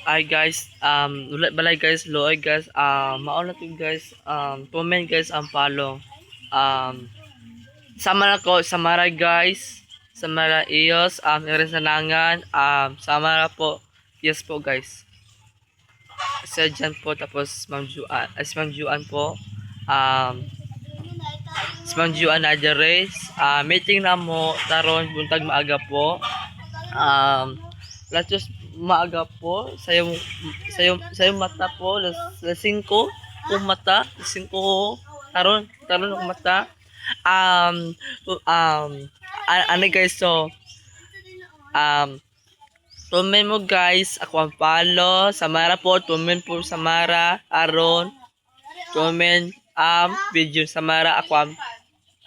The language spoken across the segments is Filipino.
Ay guys, ulit balay guys, loy guys, mauna to guys, comment guys ang follow. Sama na ko, Samara guys, Samara Iyos, Irin Sanangan, Samara po, yes po guys. Sa dyan po, tapos Ma'am Juan, si Ma'am Juan po, si Ma'am Juan Nadia Reyes, meeting na mo, taron, buntag maaga po, latos maaga po, sayong mata po, las 5, kung mata, 5, taron ang mata, um, ano guys, so, tumen mo guys, ako ang follow, Samara po, tumen po Samara, Aron, tumen, video Samara, ako ang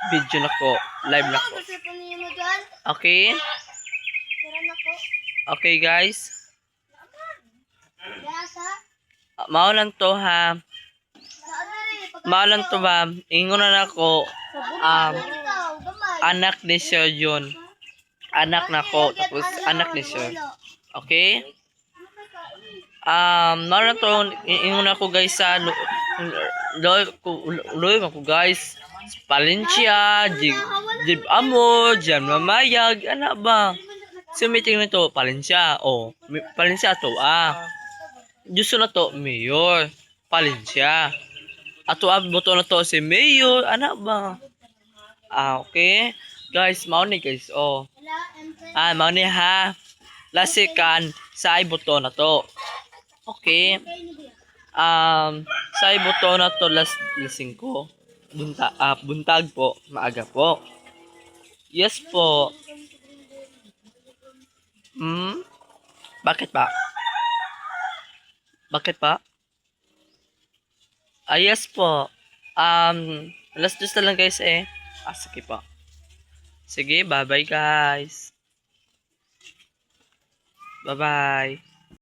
video na ko, live na ko. Okay? Okay guys? Mao lang to ha. Mao lang to ba? Ingon na ako, anak ni Sir yun. Anak na ko, tapos anak ni Sir. Okay? Mao lang to, ingon na ako guys sa loy ko guys. Palencia, Jib Amo, Jam Mamayag, ano ba? So meeting na to, Palencia, Palencia to, Diyos na to, Mayor, Palencia. Ato boto na to si Mayor, ano ba? Okay. Guys, mao ni guys, mao ni ha. Lasikan, sa boto na to. Okay. Sa boto na to, lasing ko. Buntag po, maaga po. Yes po. Bakit pa? Bakit pa? Yes po. Alas 2 na lang guys eh. Sige po. Sige, bye-bye guys. Bye-bye.